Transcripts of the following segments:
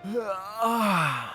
हाँ?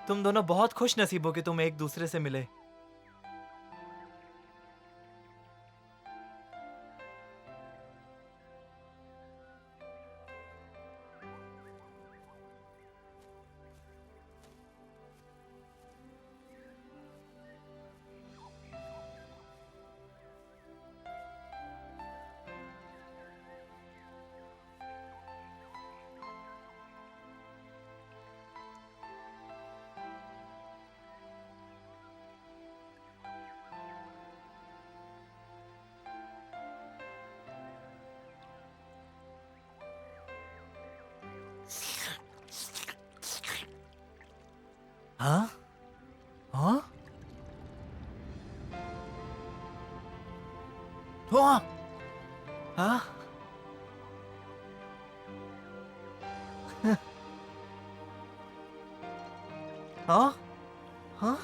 तुम दोनों बहुत खुश नसीब हो कि तुम एक दूसरे से मिले। हाँ? हाँ? हाँ? हाँ? हाँ? हाँ?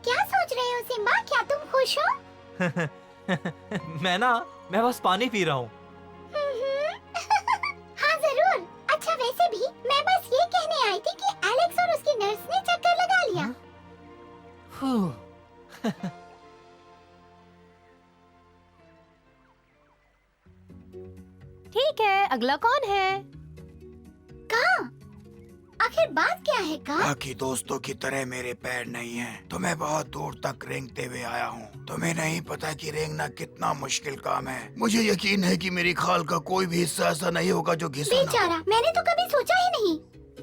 क्या सोच रहे हो सिम्बा? क्या तुम खुश हो? मैं बस पानी पी रहा हूँ। हाँ जरूर। अच्छा वैसे भी मैं बस ये कहने आई थी कि एलेक्स और उसकी नर्स ने चक्कर लगा लिया। ठीक है, अगला कौन है? कहाँ? आखिर बात क्या है का? बाकी दोस्तों की तरह मेरे पैर नहीं हैं, तो मैं बहुत दूर तक रेंगते हुए आया हूँ। तुम्हें नहीं पता कि रेंगना कितना मुश्किल काम है। मुझे यकीन है कि मेरी खाल का कोई भी हिस्सा ऐसा नहीं होगा जो घिसा ना बेचारा, मैंने तो कभी सोचा ही नहीं। हो।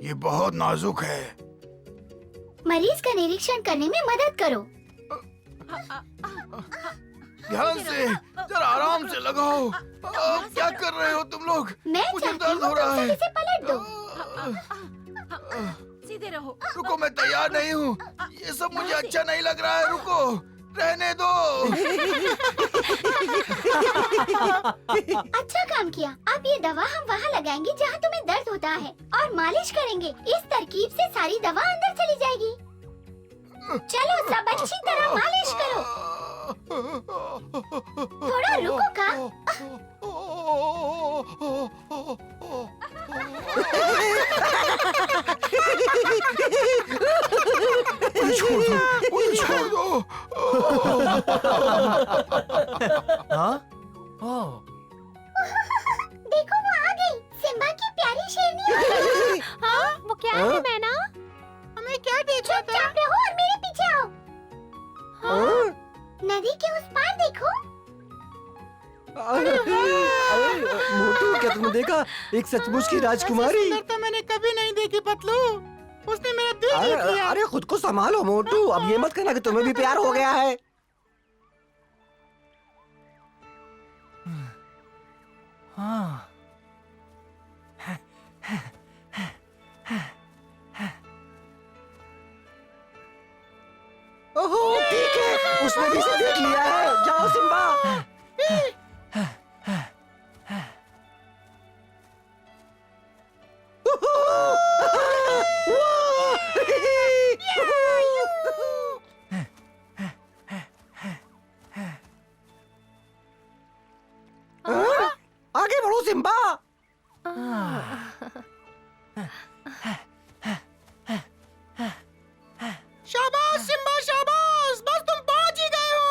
ये बहुत नाजुक है। मरीज का निरीक्षण करने में मदद करो। ध्यान से, जरा आराम से लगाओ। क्या कर रहे हो तुम लोग? मैं मुझे चाहती दर्द हूँ हो रहा तुम है। सब इसे पलट दो। सीधे रहो। रुको, मैं तैयार नहीं हूँ। ये सब मुझे अच्छा नहीं लग रहा है। रुको, रहने दो। अच्छा काम किया। अब ये दवा हम वहाँ लगाएंगे जहाँ तुम्हें दर्द होता है और मालिश करेंगे। इस तरकीब से सारी दवा अंदर चली जाएगी। चलो सब अच्छी तरह मालिश करो। थोड़ा रुको का। मुझे छोड़ दो, मुझे छोड़ दो। हाँ? ओह, देखो वो आ गई, सिम्बा की प्यारी शेरनी आ गई। हाँ, वो क्या है मैना? हमें क्या देखा? चुपचाप रहो और मेरे पीछे आओ। हाँ? नदी के उस पार देखो। अरे मोटू, क्या तुमने देखा? एक सचमुच की राजकुमारी। तो मैंने कभी नहीं देखी पतलू। उसने मेरा दिल जीत लिया। अरे खुद को संभालो मोटू, अब ये मत कहना कि तुम्हें भी प्यार हो गया है। हाँ। ओहो ठीक है, उसने भी इसे देख लिया है। जाओ सिम्बा। आगे बढ़ो सिम्बा। शाबाश सिम्बा, शाबाश। बस तुम पहुंच ही गए हो।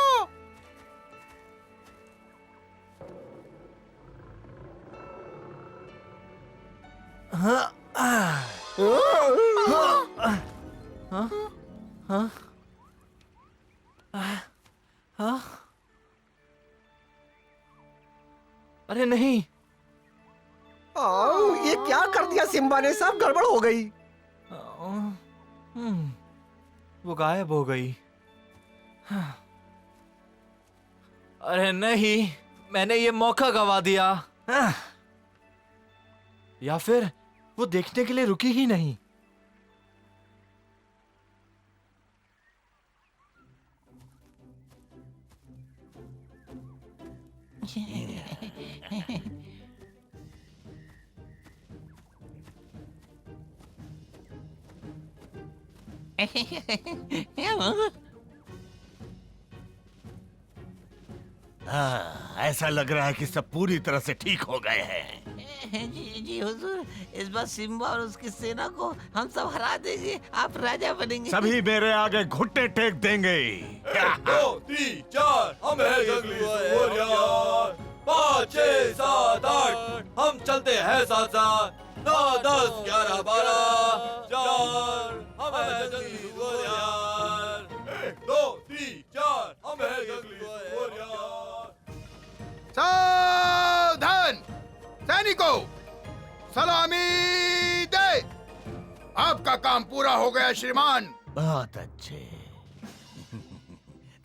हाँ? हाँ? हाँ? अरे नहीं। ये क्या कर दिया सिम्बा ने? सब गड़बड़ हो गई। वो गायब हो गई। अरे नहीं, मैंने ये मौका गवा दिया। या फिर वो देखने के लिए रुकी ही नहीं। हाँ, ऐसा लग रहा है कि सब पूरी तरह से ठीक हो गए हैं। जी हुजूर, इस बार सिम्बा और उसकी सेना को हम सब हरा देंगे, आप राजा बनेंगे। सभी मेरे आगे घुटने टेक देंगे। 2, 3, 4 हम हैं जंगली सुअर। 5, 6, 7, 8 हम चलते हैं साथ साथ। 9, 10, 11, 12 4 हम हैं जंगली सुअर। 1, 2, 3, 4 हम हैं जंगली सुअर। सावधान सैनिकों, सलामी दे। आपका काम पूरा हो गया श्रीमान। बहुत अच्छे।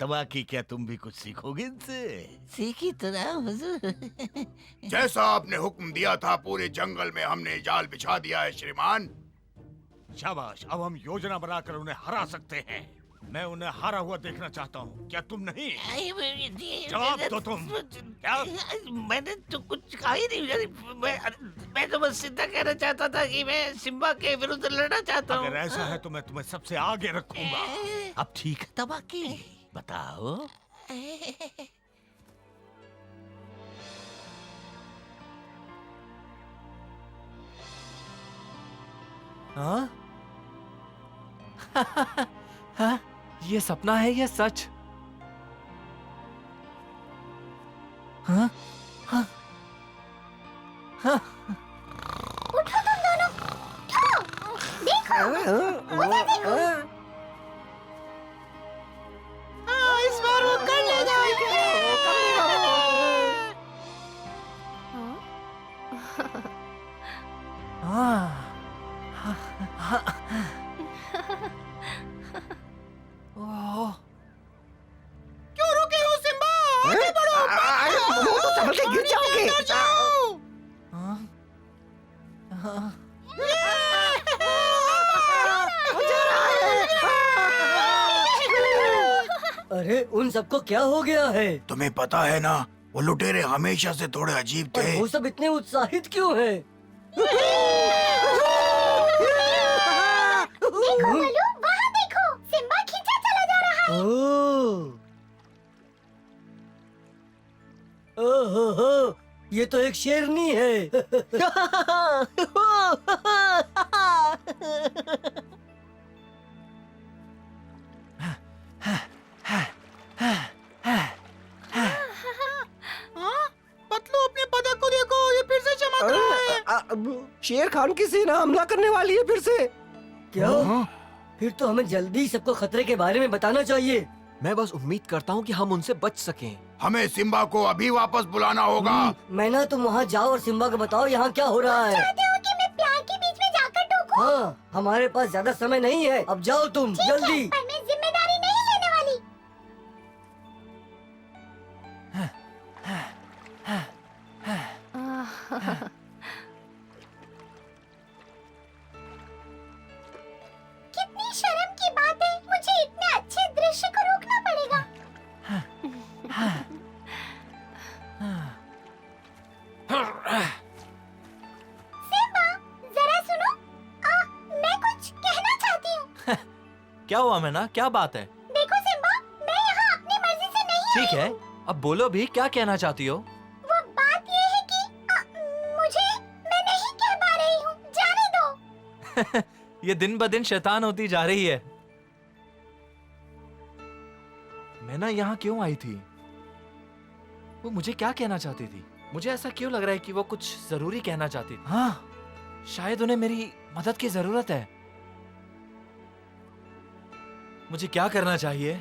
तबाकी, क्या तुम भी कुछ सीखोगे इनसे? सीखी तो ना हुजूर। जैसा आपने हुक्म दिया था पूरे जंगल में हमने जाल बिछा दिया है श्रीमान। शाबाश, अब हम योजना बनाकर उन्हें हरा सकते हैं। मैं उन्हें हारा हुआ देखना चाहता हूँ, क्या तुम नहीं? जवाब दो तुम। क्या? मैंने तो कुछ कहा ही नहीं। मैं तो बस सीधा कहना चाहता था कि मैं सिम्बा के विरुद्ध लड़ना चाहता हूँ। अगर ऐसा है तो मैं तुम्हें सबसे आगे रखूंगा। अब ठीक है तबाकी, बताओ। हाँ? हाँ? ये सपना है या सच? हाँ? हाँ? हाँ? उठो तुम दोनों, उठो। देखो, उधर देखो। हाँ, इस बार वो कर लेगा। हाँ? ओह, क्यों रुके हो सिम्बा? आगे बढ़ो। अरे वो तो संभल के गिर जाओगे। अंदर जाओ। हाँ? हाँ? अरे उन सबको क्या हो गया है? तुम्हें पता है ना, वो लुटेरे हमेशा से थोड़े अजीब और थे। वो सब इतने उत्साहित क्यों हैं? देखो बलू, वहाँ देखो, सिम्बा खींचा चला जा रहा है। ओहो, ये तो एक शेरनी है। हाँ? पतलू, अपने पदक को देखो, ये फिर से चमक रहा है। शेर खान की सेना हमला करने वाली है फिर से। क्या? फिर तो हमें जल्दी सबको खतरे के बारे में बताना चाहिए। मैं बस उम्मीद करता हूँ कि हम उनसे बच सकें। हमें सिम्बा को अभी वापस बुलाना होगा। मैना, तुम वहाँ जाओ और सिम्बा को बताओ यहाँ क्या हो रहा है। चाहते हो कि मैं प्यार के बीच में जाकर टोकूं? हाँ, हमारे पास ज्यादा समय नहीं है, अब जाओ तुम ठीक जल्दी। है, पर मैं जिम्मेदारी नहीं लेने वाली। कितनी शर्म की बात है, मुझे इतने अच्छे दृश्य को रोकना पड़ेगा। सिम्बा, जरा सुनो। मैं कुछ कहना चाहती हूँ। क्या हुआ मैना, क्या बात है? देखो सिम्बा, मैं यहाँ अपनी मर्जी से नहीं ठीक है, अब बोलो भी, क्या कहना चाहती हो? वो बात ये है कि मैं नहीं कह पा रही हूँ, जाने दो। ये दिन ब दिन शैतान होती जा रही है। मैना यहाँ क्यों आई थी? वो मुझे क्या कहना चाहती थी? मुझे ऐसा क्यों लग रहा है कि वो कुछ जरूरी कहना चाहती थी। हाँ, शायद उन्हें मेरी मदद की जरूरत है। मुझे क्या करना चाहिए?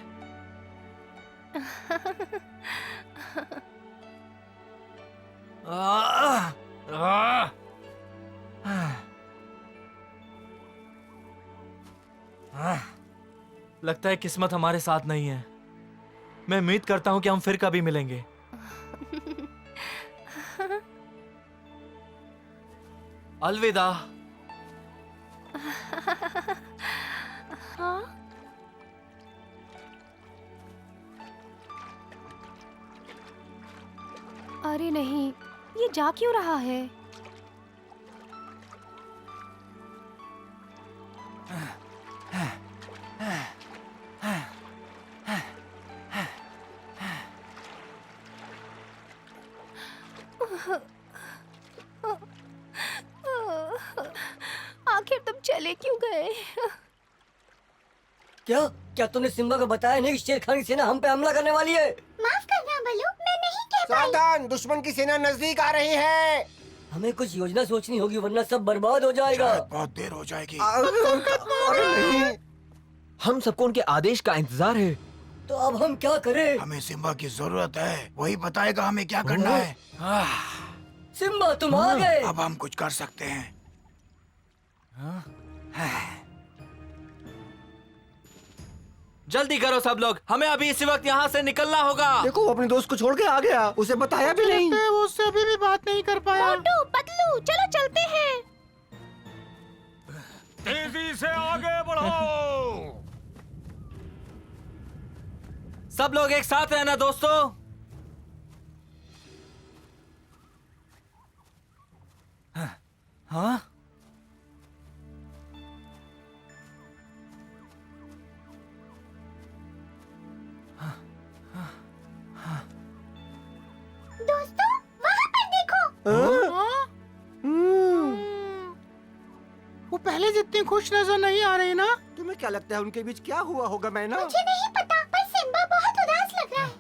लगता है किस्मत हमारे साथ नहीं है। मैं उम्मीद करता हूं कि हम फिर कभी मिलेंगे। अलविदा। हाँ? अरे नहीं, ये जा क्यों रहा है? आखिर तुम चले क्यों गए? क्या क्या तूने सिम्बा को बताया नहीं कि शेर खान की सेना हम पे हमला करने वाली है? माफ करना बलू, मैं नहीं कह पाई। सावधान, दुश्मन की सेना नजदीक आ रही है। हमें कुछ योजना सोचनी होगी वरना सब बर्बाद हो जाएगा। शायद बहुत देर हो जाएगी। अरे नहीं, हम सबको उनके आदेश का इंतजार है। तो अब हम क्या करें? हमें सिम्बा की जरूरत है, वही बताएगा हमें क्या करना है। सिम्बा तुम आ गए। अब हम कुछ कर सकते हैं। जल्दी करो सब लोग, हमें अभी इसी वक्त यहाँ से निकलना होगा। देखो वो अपने दोस्त को छोड़ के आ गया, उसे बताया भी नहीं। वो उससे अभी भी बात नहीं कर पाया। मोटू, पतलू, चलो चलते हैं। तेजी से आगे बढ़ो। सब लोग एक साथ रहना दोस्तों। हाँ? दोस्तों, वहाँ पर देखो। वो पहले जितनी खुश नजर नहीं आ रही ना। तुम्हें क्या लगता है उनके बीच क्या हुआ होगा मैना? मुझे नहीं पता, पर सिम्बा बहुत उदास लग रहा है।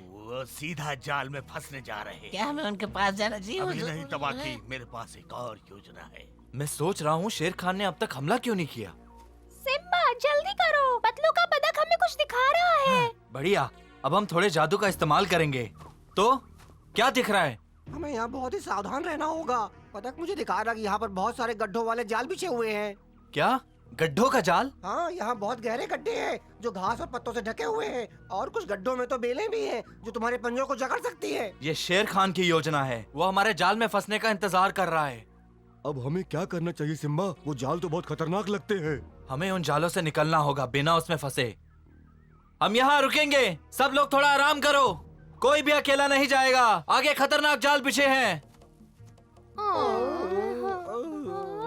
वो सीधा जाल में फंसने जा रहे हैं। क्या हमें उनके पास जाना चाहिए? अभी नहीं तबाकी, मेरे पास एक और योजना है। मैं सोच रहा हूँ शेर खान ने अब तक हमला क्यों नहीं किया। सिम्बा जल्दी करो, पतलू का पदक हमें कुछ दिखा रहा है। बढ़िया, अब हम थोड़े जादू का इस्तेमाल करेंगे। तो क्या दिख रहा है? हमें यहाँ बहुत ही सावधान रहना होगा। पदक मुझे दिखा रहा कि यहाँ पर बहुत सारे गड्ढों वाले जाल बिछे हुए हैं। क्या गड्ढों का जाल? हाँ, यहाँ बहुत गहरे गड्ढे हैं जो घास और पत्तों से ढके हुए हैं, और कुछ गड्ढों में तो बेलें भी हैं जो तुम्हारे पंजों को जकड़ सकती है। ये शेर खान की योजना है, वो हमारे जाल में फंसने का इंतजार कर रहा है। अब हमें क्या करना चाहिए सिम्बा? वो जाल तो बहुत खतरनाक लगते हैं। हमें उन जालों से निकलना होगा बिना उसमें फंसे। हम यहाँ रुकेंगे, सब लोग थोड़ा आराम करो, कोई भी अकेला नहीं जाएगा, आगे खतरनाक जाल बिछे हैं।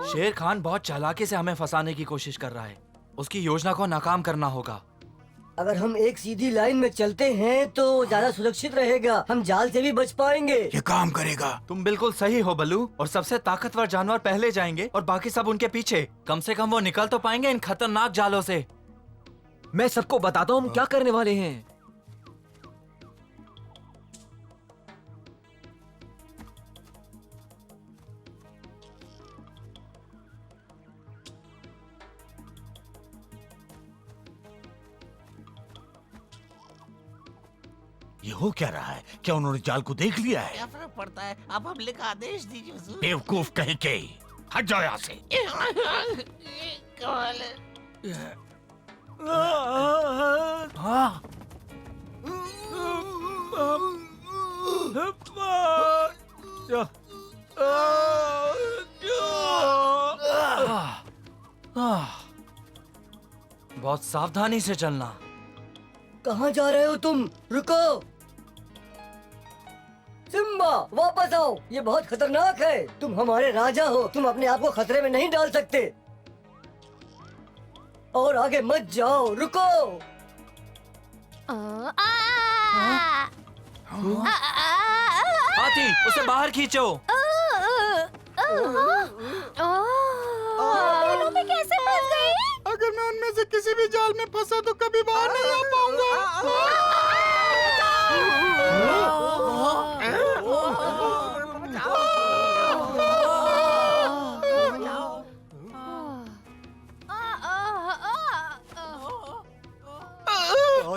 शेर खान बहुत चालाकी से हमें फंसाने की कोशिश कर रहा है, उसकी योजना को नाकाम करना होगा। अगर हम एक सीधी लाइन में चलते हैं तो ज्यादा सुरक्षित रहेगा, हम जाल से भी बच पाएंगे। ये काम करेगा। तुम बिल्कुल सही हो बल्लू, और सबसे ताकतवर जानवर पहले जाएंगे और बाकी सब उनके पीछे। कम से कम वो निकल तो पाएंगे इन खतरनाक जालों से। मैं सबको बताता हूँ हम क्या करने वाले हैं। ये हो क्या रहा है? क्या उन्होंने जाल को देख लिया है? क्या फर्क पड़ता है? आप हमले का आदेश दीजिए हुजूर। बेवकूफ कहीं के, हट जाओ यहाँ से। कमाल है। हाँ। बहुत सावधानी से चलना। कहाँ जा रहे हो तुम? रुको सिम्बा, वापस आओ, ये बहुत खतरनाक है। तुम हमारे राजा हो, तुम अपने आप को खतरे में नहीं डाल सकते। और आगे मत जाओ, रुको। हाथी, उसे बाहर खींचो। पेड़ों में कैसे फंस गए? अगर मैं उनमें से किसी भी जाल में फंसा तो कभी बाहर नहीं आ पाऊंगा।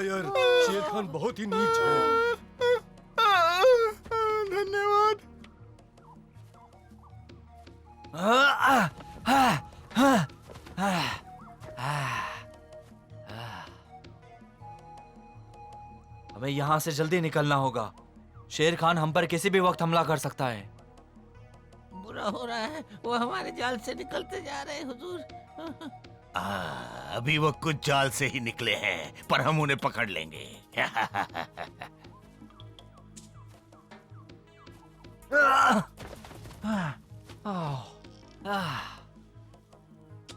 यार, शेर खान बहुत ही नीच है। धन्यवाद। हमें यहाँ से जल्दी निकलना होगा। शेर खान हम पर किसी भी वक्त हमला कर सकता है। बुरा हो रहा है, वो हमारे जाल से निकलते जा रहे हैं हुजूर। अभी वो कुछ जाल से ही निकले हैं, पर हम उन्हें पकड़ लेंगे।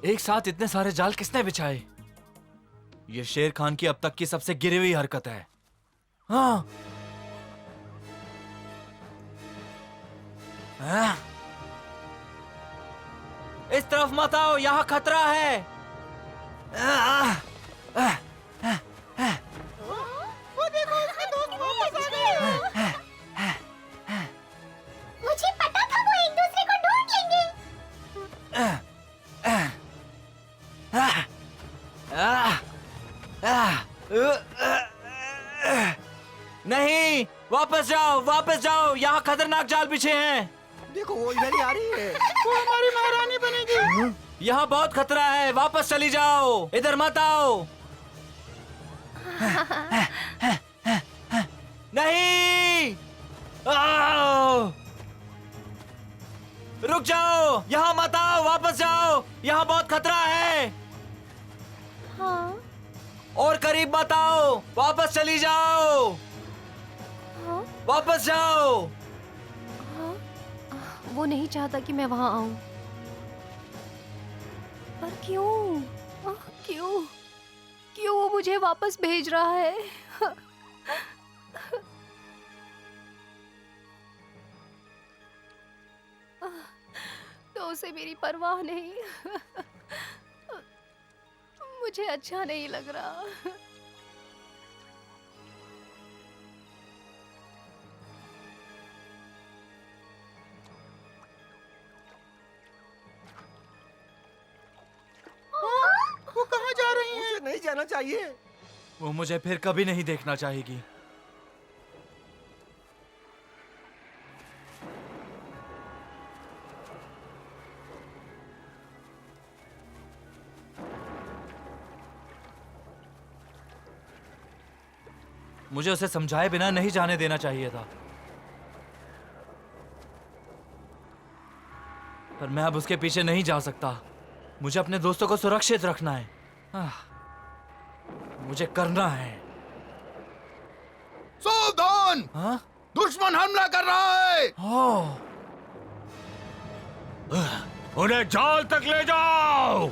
एक साथ इतने सारे जाल किसने बिछाए? ये शेर खान की अब तक की सबसे गिरी हुई हरकत है। हाँ। इस तरफ मत आओ, यहाँ खतरा है। मुझे पता था वो एक दूसरे को ढूंढ लेंगे। नहीं, वापस जाओ, वापस जाओ, यहाँ खतरनाक जाल बिछे हैं। देखो वो इधर ही आ रही है, वो हमारी महारानी बनेगी। यहाँ बहुत खतरा है, वापस चली जाओ, इधर मत आओ। नहीं, रुक जाओ, यहाँ मत आओ, वापस जाओ, यहाँ बहुत खतरा है। हाँ, और करीब मत आओ, वापस चली जाओ, हाँ, वापस जाओ। हाँ। वो नहीं चाहता कि मैं वहां आऊं। पर क्यों? क्यों? क्यों वो मुझे वापस भेज रहा है? तो उसे मेरी परवाह नहीं। मुझे अच्छा नहीं लग रहा। वो कहाँ जा रही है? उसे नहीं जाना चाहिए। वो मुझे फिर कभी नहीं देखना चाहेगी। मुझे उसे समझाए बिना नहीं जाने देना चाहिए था, पर मैं अब उसके पीछे नहीं जा सकता। मुझे अपने दोस्तों को सुरक्षित रखना है। मुझे करना है। सावधान! हाँ? दुश्मन हमला कर रहा है। ओह, उन्हें जाल तक ले जाओ।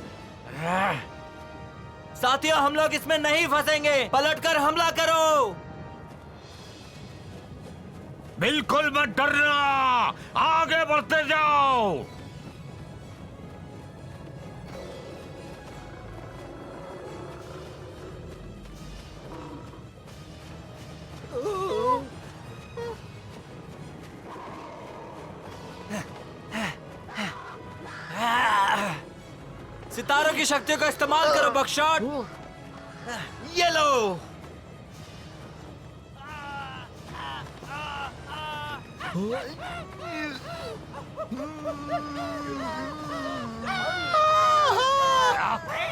साथियों, हम लोग इसमें नहीं फंसेंगे। पलटकर हमला करो। बिल्कुल मत डरना, आगे बढ़ते जाओ। सितारों की शक्तियों का इस्तेमाल करो बकशॉट। ये लो।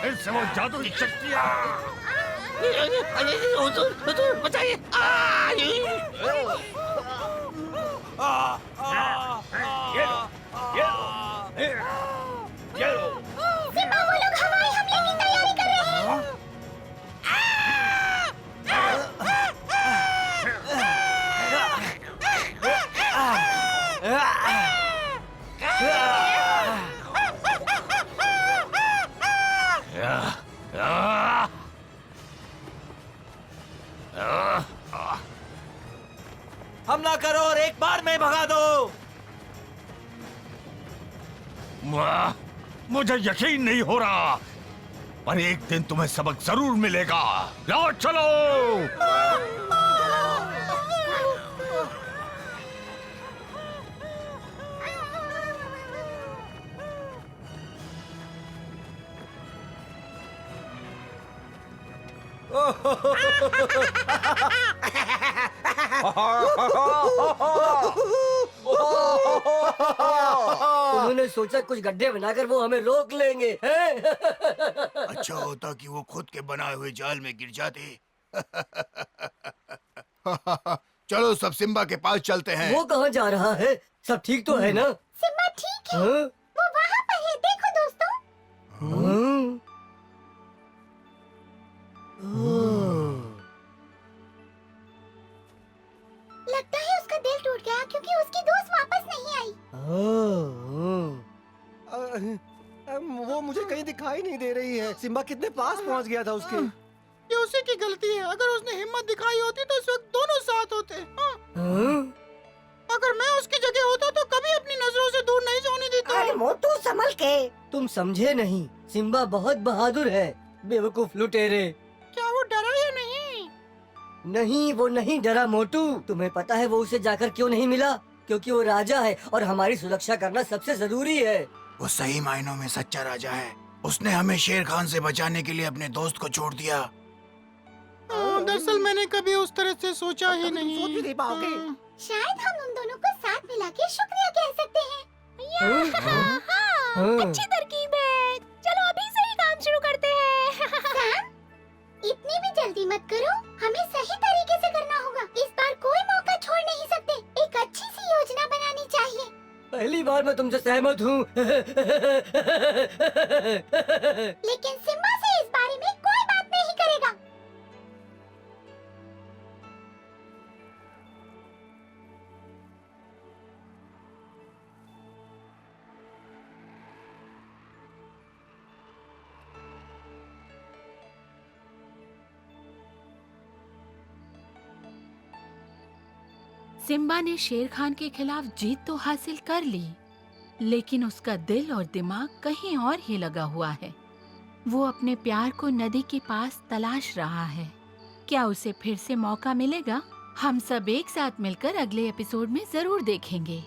इससे वो जादू की शक्तियाँ। हुजूर, हुजूर, बचाइए। सिम्बा, वो लोग हवाई हमले की तैयारी कर रहे हैं। हमला करो और एक बार में भगा दो। वाह, मुझे यकीन नहीं हो रहा, पर एक दिन तुम्हें सबक जरूर मिलेगा। लाओ चलो। उन्होंने सोचा कुछ गड्ढे बनाकर वो हमें रोक लेंगे। अच्छा होता कि वो खुद के बनाए हुए जाल में गिर जाते। चलो सब सिम्बा के पास चलते हैं। वो कहाँ जा रहा है? सब ठीक तो है ना? सिम्बा ठीक है, हाँ? वो वहाँ पर है, देखो दोस्तों। हाँ? लगता है उसका दिल टूट गया क्योंकि उसकी दोस्त वापस नहीं आई। वो मुझे कहीं दिखाई नहीं दे रही है। सिम्बा कितने पास पहुंच गया था उसके। ये उसी की गलती है। अगर उसने हिम्मत दिखाई होती तो इस वक्त दोनों साथ होते। हाँ? अगर मैं उसकी जगह होता तो कभी अपनी नजरों से दूर नहीं जाने देता। अरे मोटू संभल के। तुम समझे नहीं, सिम्बा बहुत बहादुर है। बेवकूफ लुटेरे। क्या वो डरा या नहीं? नहीं, वो नहीं डरा मोटू। तुम्हें पता है वो उसे जाकर क्यों नहीं मिला? क्योंकि वो राजा है और हमारी सुरक्षा करना सबसे जरूरी है। वो सही मायनों में सच्चा राजा है। उसने हमें शेर खान से बचाने के लिए अपने दोस्त को छोड़ दिया। दरअसल मैंने कभी उस तरह से सोचा ही नहीं। सोच भी नहीं पाओगे। शायद हम उन दोनों को साथ मिला के शुक्रिया कह सकते हैं। अच्छी तरकीब है। चलो अभी से ही काम शुरू करते हैं। सैम, इतनी भी जल्दी मत करो, हमें सही तरीके से करना होगा। इस बार कोई मौका छोड़ नहीं सकते। एक अच्छी सी योजना बनानी चाहिए। पहली बार मैं तुमसे सहमत हूँ। लेकिन सिम्बा से इस बारे में कोई बात नहीं करेगा। सिम्बा ने शेर खान के खिलाफ जीत तो हासिल कर ली, लेकिन उसका दिल और दिमाग कहीं और ही लगा हुआ है। वो अपने प्यार को नदी के पास तलाश रहा है। क्या उसे फिर से मौका मिलेगा? हम सब एक साथ मिलकर अगले एपिसोड में जरूर देखेंगे।